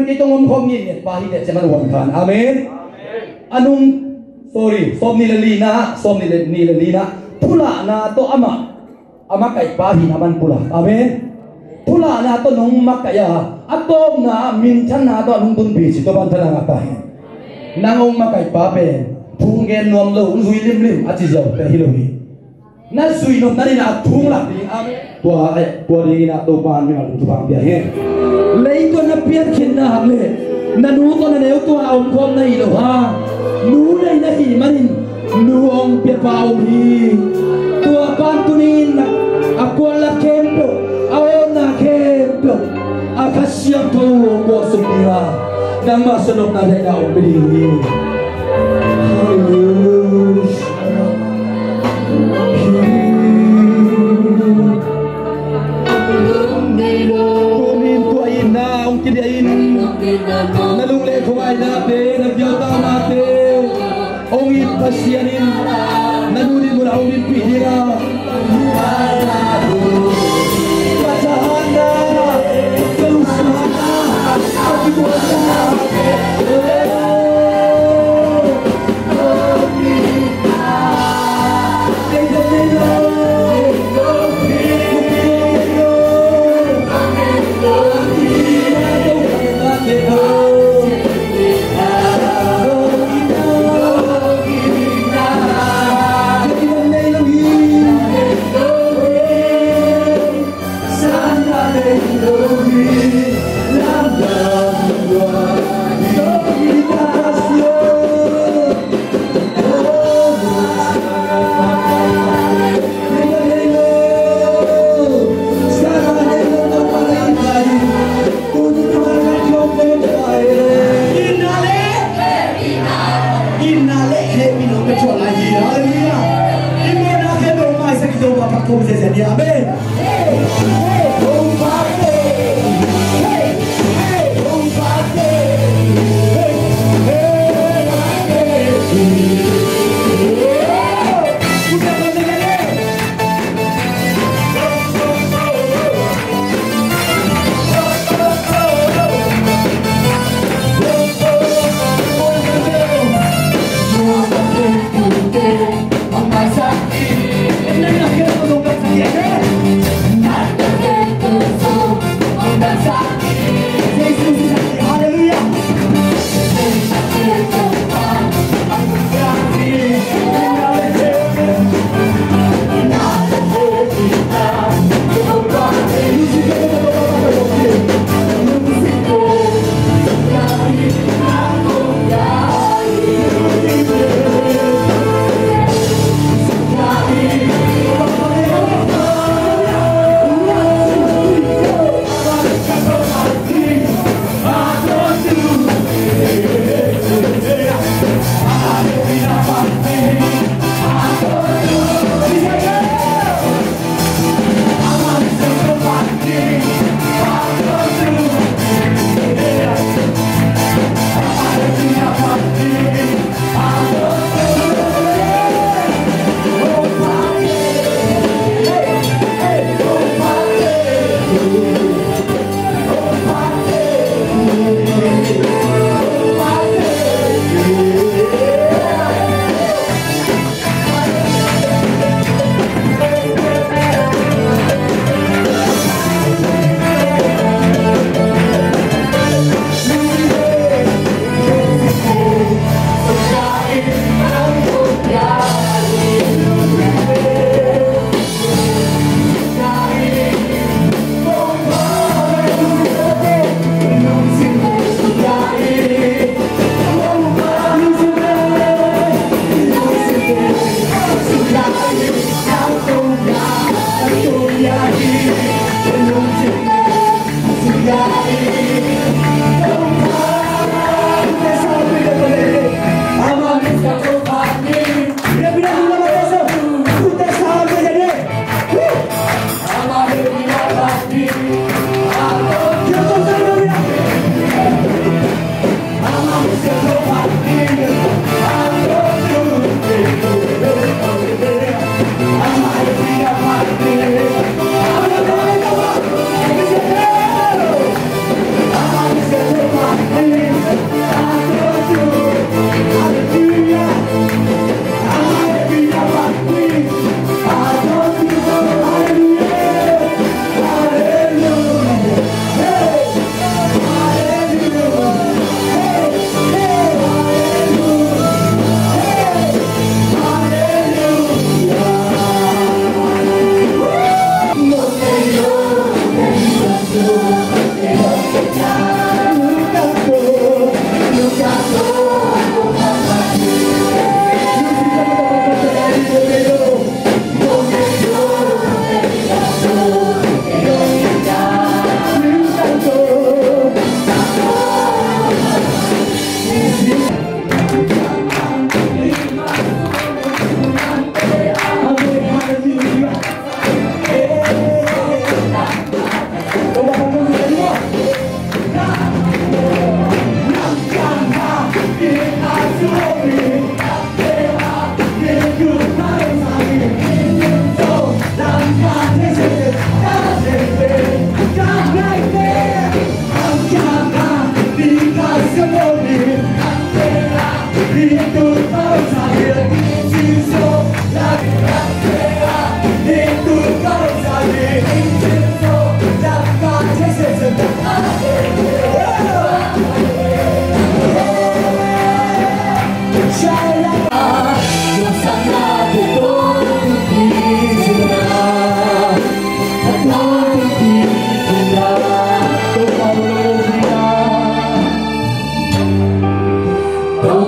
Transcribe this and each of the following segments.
Kita ngomong ni pahit zaman wankan. Amin. Anung sorry, som ni lelina, pula na to ama kay pahit naman pula. Amin. Pula na to nung makaya, atom na minsan na to anung tunbi sito bantala ngatahin. Nangong makay papen, punggen nom lo zui lim at sijaw tahilohi. Na zui nom na rin na tung lang din. Amin. Tua rin na to paan mi alung tupang biyahin. Lay ko na piat kinna hamle. Nanuto na neo tua kom na ilo ha. Nunay na himanin. Nuong piat pa hi. Tua pantunin na ako la kemplo. Aon na kemplo. Akasyang to ko sumira. Nang masunok na rin na umbili. Nalungle kumay natin, nagyaw natin. Ongit pasyanin, nanunin mo na ongit pihira. Pasahan na, kalusahan na, pagkibuhan na.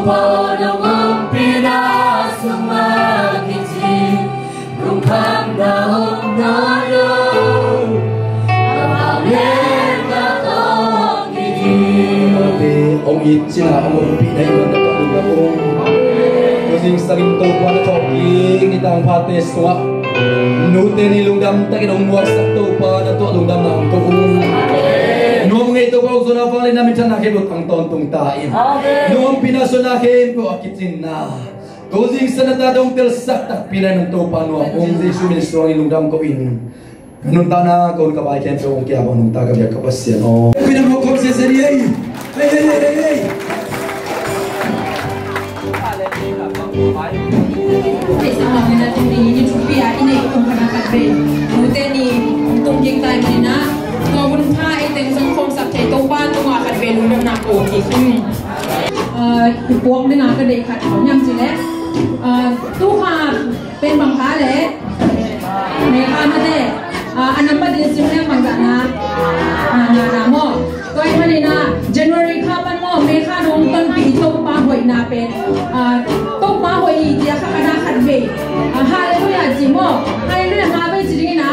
podong pinas sumagitin kung kamdahong nalo awalir ka tong gidi ông ít chỉ là ông bị đây mà được được ông tôi xin sang tôi qua cho ông đi tang pates qua nút tên lung đam ta cái đồng muak sắc tôi qua đã tôi lung đam nào tôi cũng nuông ngay tôi có số nào phải lên nằm chân là cái bậc thang tôn tung ta im nuông pina số nào cái có kitchen na tôi xin sang ta đồng tel sắc tak pina nung tôi pa nuông ông Giêsu mình xuống lung đam có in nung ta na con cái bài khen cho ông kia bằng nung ta cái việc các bác sĩ nó pina một câu sẽ sẽ đi hey hey Sama mina tuli ni chupia ini kumkana kadre mute ni tung jing tai mina ngobun tha ai teng sang khom sak thai to ban to ma kadre lu dam na ko ki sim puang dengan ka dei khat ko nyam chi le tu ha pen bang kha le me kha ma de anam ba din sim le mang da na na mo toi ma ni na January kha pan mo me kha dong ton pi to pa hoi na pen to pa hoi dia kha kana khat ve hallelujah ji mo hallelujah ma be ji ding na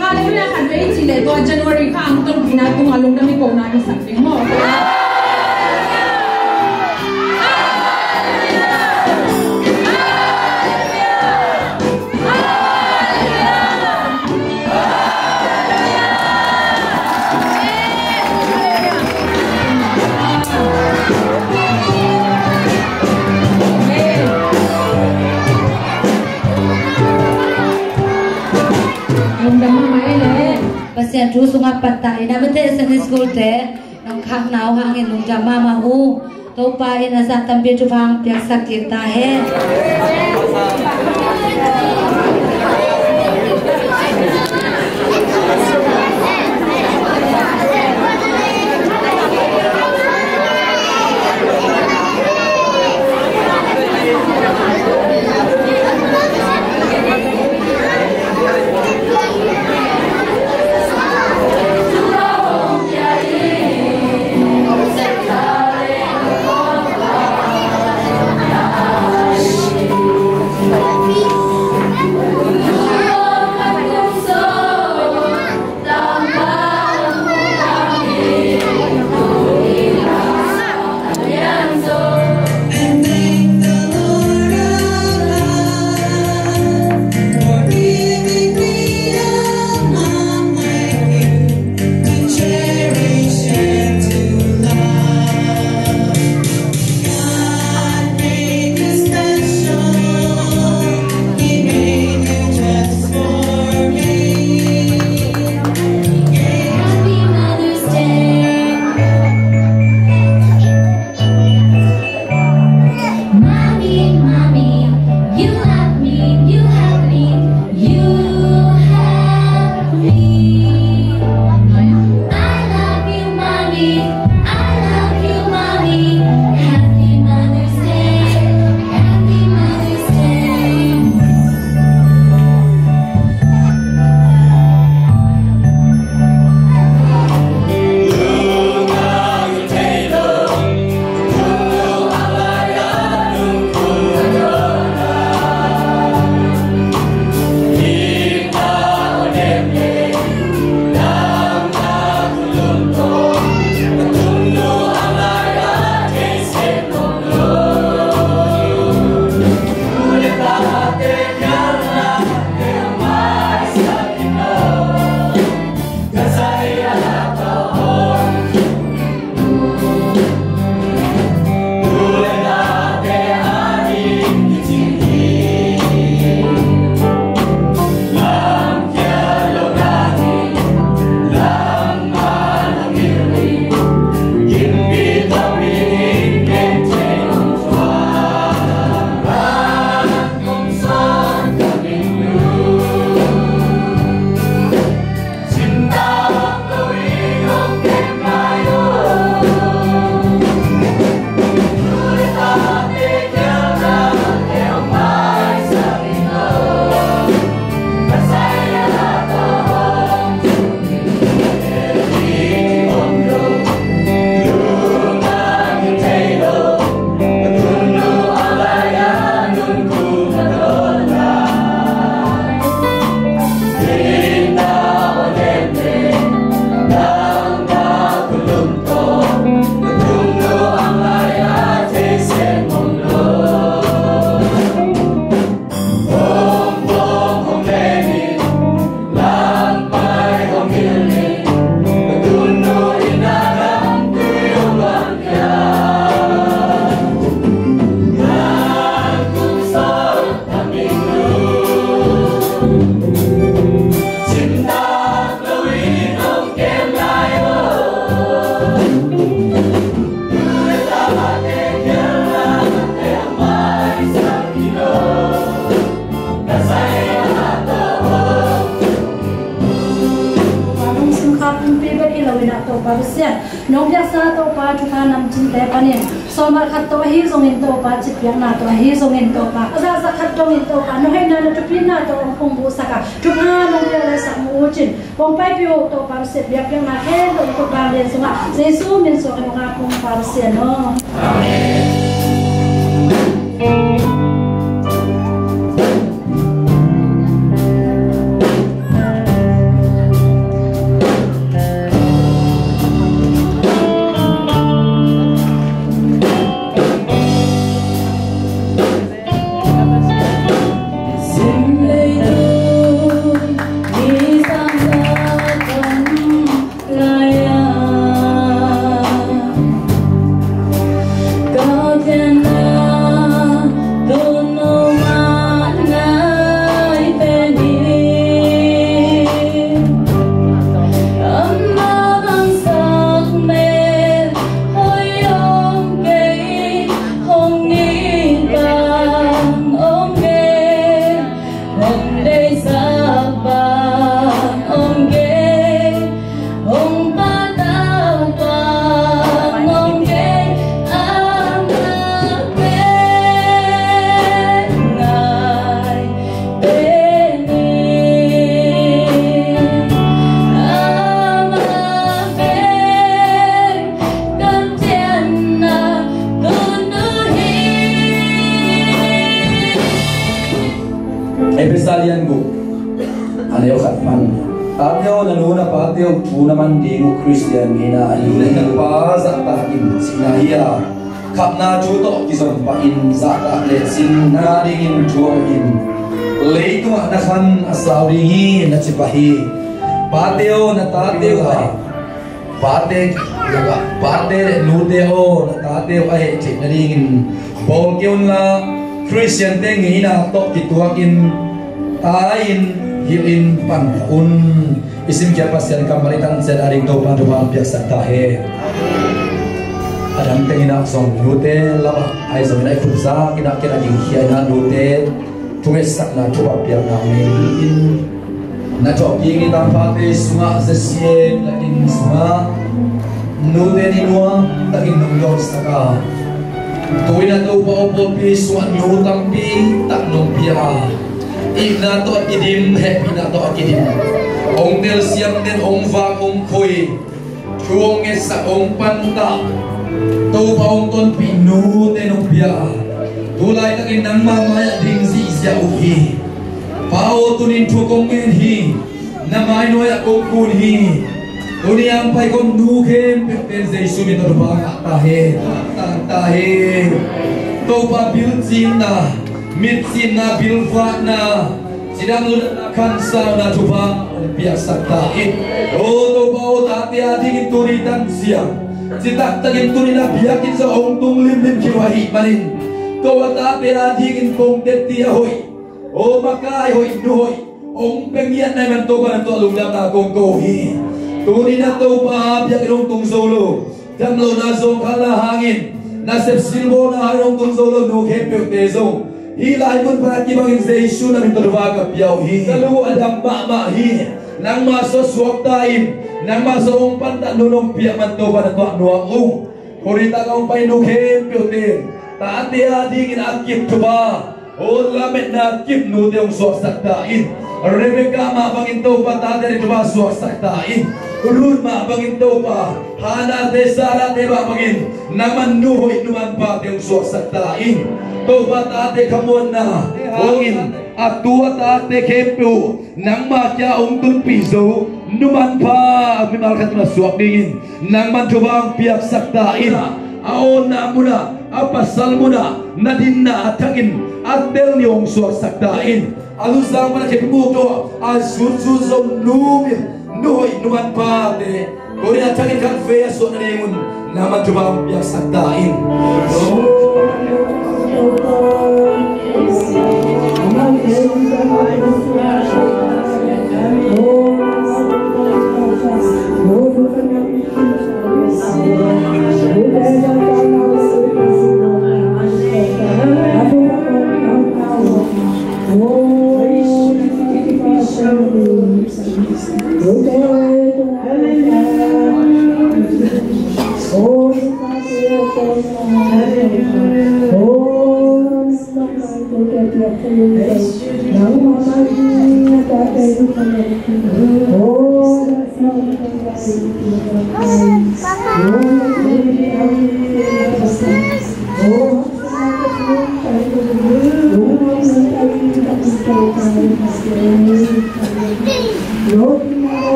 hallelujah khat ve ji le to January kha ang ton pi na tu ngalung na mi ko na ni sak ding mo Pasien tu sungai patai na bete sen school te nong khang nau hang in lung jama ma hu to pa in asa tam pe chu phang pyak sak ki ta he nam chin te panin somar khat to hi zong in to pa chit piak na to hi zong in to pa aza za khat to in to pa no hai na to pin na to ong bu saka tu na no le sa mu chin pom pai pio to par se piak piak na he do to pa le sunga jesu min so no ga pom par se no amen. Salian go, aneo katman. Ateo nanuna pa ateo punaman dingo Christian ina alulay ng pasa takin sinaya. Kapna juto kisong pain zata le sinadingin juoin. Leito anakan asawringin at sipahi. Pateo na tateo ay pate nuteo na tateo ay chinadingin. Bongkion na Christian tengina tok kituakin tain hilin panun isim kya pasyan kamalitan sen aring do panduan biasa tahe adam tengina song nute lama ai zamina ikutsa kina kina jinghiya na nute tungesak na coba biar na in na coba ini tanpa te sunga sesien lakin sunga nute ni nuang takin nungdor saka tuina to pa opo pi sunga nyutang pi tak numpia Ina to akidim, happy na to akidim. Ong tel siam den ong va ong koi, chuong esa ong panta. To pa ong ton pinu ten ong pia. Tulay takin nang mamaya ding si siya uhi. Pao tunin chukong hi, namay noya kong kunhi. Tuni ang pay kong nukem, pekten sa isumi to banga tahe, tahe. To pa bilzin na. Mitsin na bilva na sidang lunakan sa na tuba biasa tain to bau tati ading turitan siang citak tagin turina biakin sa ong tunglim lim kiwahi manin to tati ading kong teti ahoy o makai hoy nuhoy ong pengyan na man to ba to lunglam na kong kohi turina to pa biakin ong tung solo jamlo na zong kala hangin nasep silbo na harong tung solo no kepek tezo Hilay pun para kibangin sa isu na minturwaga piyaw hi. Kalu adam ma hi. Nang maso suwak taim. Nang maso ong panta nunong piyak man to pa na to anuang ong. Kurita kang painukim piyotin. Taati adingin akip tuba. O lamit na akip nuti ang suwak saktain. Rebecca mabangin to pa tatari tuba suwak saktain. Urun mabangin to pa. Hana te sara te mabangin. Naman nuhoy numan pa ang suwak saktain. Toba tate kamon na ongin at tuwa tate kempu nang makya ong piso numan pa mimalkat na suwak dingin nang mancoba ang piyak saktain aon na muna apasal muna nadin na atangin at del niyong suwak saktain alusang mana kepimuto asusuzom nuhoy numan pa te kuri atangin kan feya so na ningun nang mancoba ang piyak saktain Oh,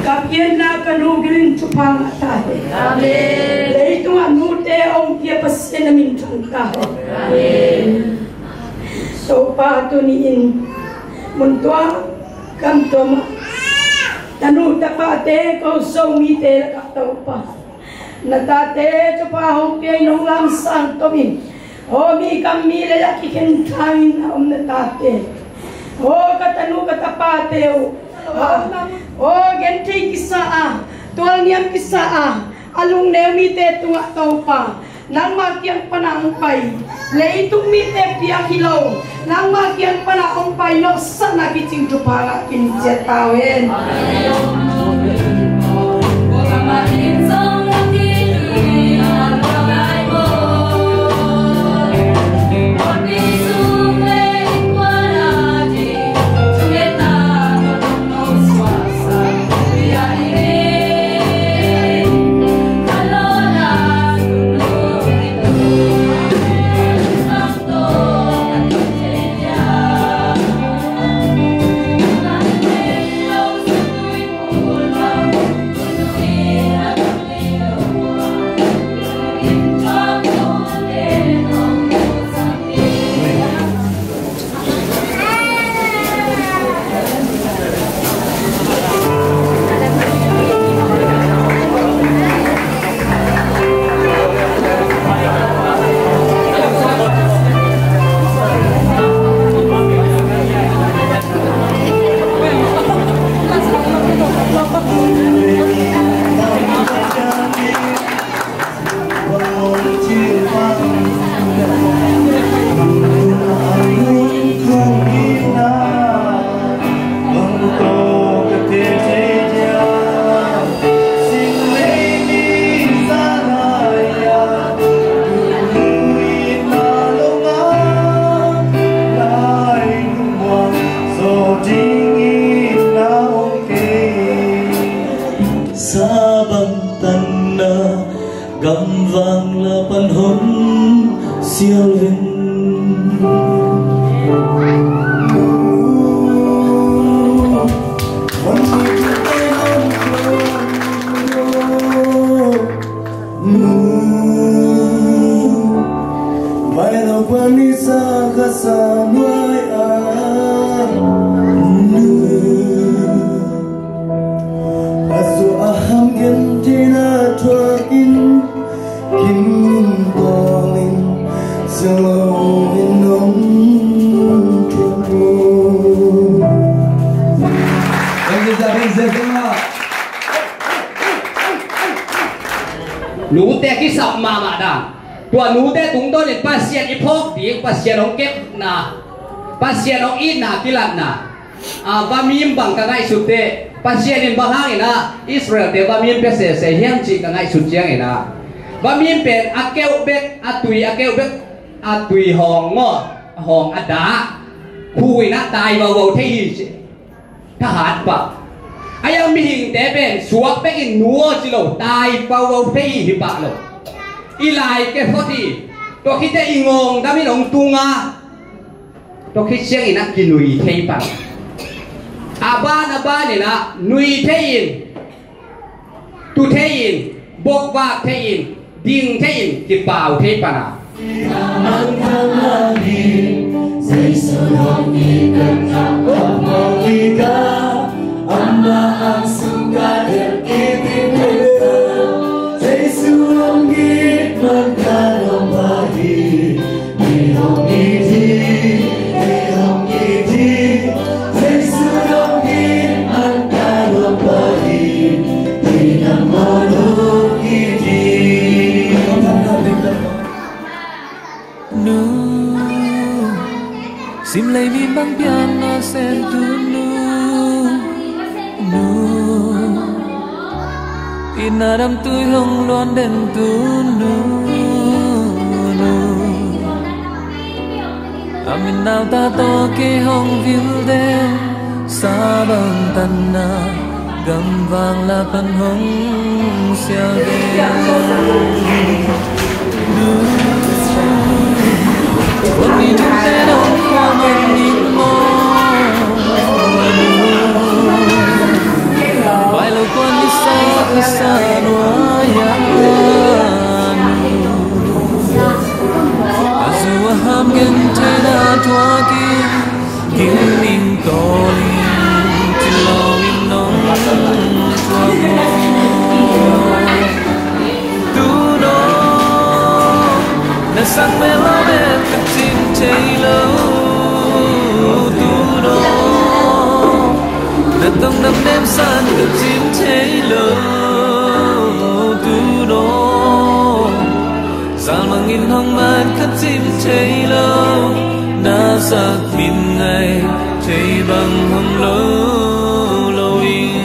Kapien na kanugilin tupang tahe. Amen. Leito anu te om dia pasien namin tahe. Amen. So pa to ni in muntua kam toma. Tanu tapate ko so mi te ka to pa. Natate tupa hong pia nong lam sang to mi. O mi kami le yakin tain om natate. O katanu katapate o. Oh, genti kisah, tual niam kisah, alung neumite tunga taupa, nang makian panangpai, leitu mite piang hilau, nang makian panangpai no sana kicing tupala kinjet tawen. Nú te cái sọc mà đà, tua nú te chúng tôi lên pasien ít phốc đi pasien ông kép na, pasien ông ít na kilat na, và mìm bằng cái ngày sụt te, pasien in bahang na Israel te và mìm pe se hiang chỉ cái ngày sụt chiang na, và mìm pe akeu bek atui hong ngõ hong ada, khui na tai vào thấyทหารปะไอ้ยังมีหิงแต่เป็นสวกไปอินนัวจิโลตายเฝ้าที่หิปะโลอีลายแกพอดีตัวคิดแต่อีงงดามิหลงตุงาตัวคิดเสียงอีนักกินนุยเทยปังอาบ้านนี่นะนุยเทยินตุเทยินบกวากเทยินดิงเทยินกิเปล่าเทปะนะAmma ang suka itin kita Jesu ang git magkanong bahi Nihong iti Jesu ang git magkanong bahi Tinamolong iti Nu Simlay mi bang piano sen tu nu na đam tươi hồng loan đèn tu nu nu amin nào ta to ke hồng viu đen sa bằng tan na gam vàng là phần hồng xeo đen What we do that on common Why lo con đi xa noya Azu ham gen tena twaki Giming toli Tilawin nong twako Tuno Nasang melomet katim taylo Tuno Natong nam nem san katim taylo Tuno Salmangin hong man katim taylo Nasak min ngay Chay bang hong lo Lowing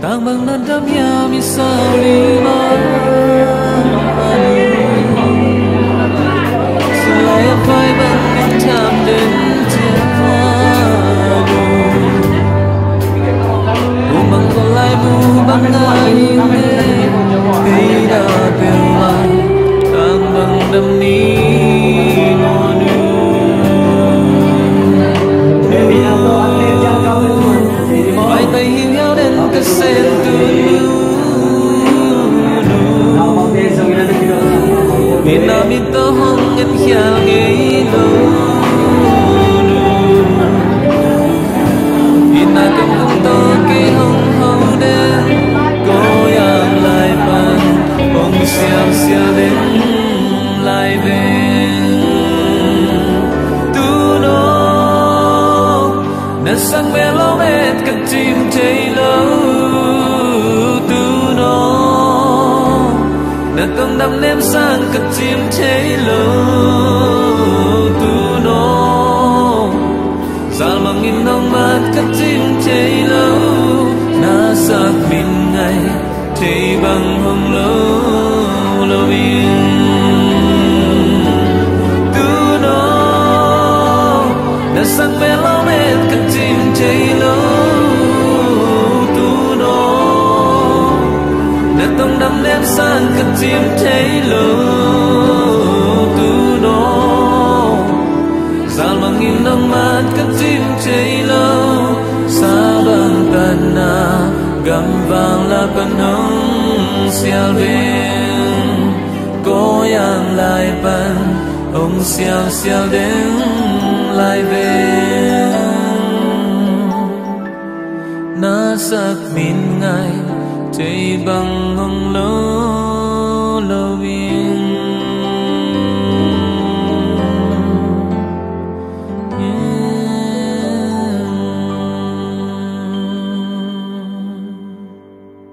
Tang bang nan dam ya mi sa li ma Selai phai bang in tham đến tia du Bu bang ko lai bu bang na in ne Cây da bel lai Tang bang dam ni no nu Vai tay hiu yao đến cái sen tu Mina mito hong en hiao ngei lo Ina cầm hong to ke hong hong đến Cô yang lai ban Hong xiao xiao đến lai bên Tu no Na sang me lo met ka tim tay lo Tu no Na tông đam nem sang ka tim tay lo Tu no Zal mangin nong mat ka tim tay lo Na sak min ngay tay bang hong lo lo in Tu no Na sang me lo met ka tim tay lo Tu no Na tông đam nem sang ka tim tay lo Tu no Zal mangin nong mat ka tim tay lo Sa bang tan na gam vang la pan hong xiao đến Cô yang lai pan hong xiao xiao đến lai về Na sak min ngay Chay bang hong lo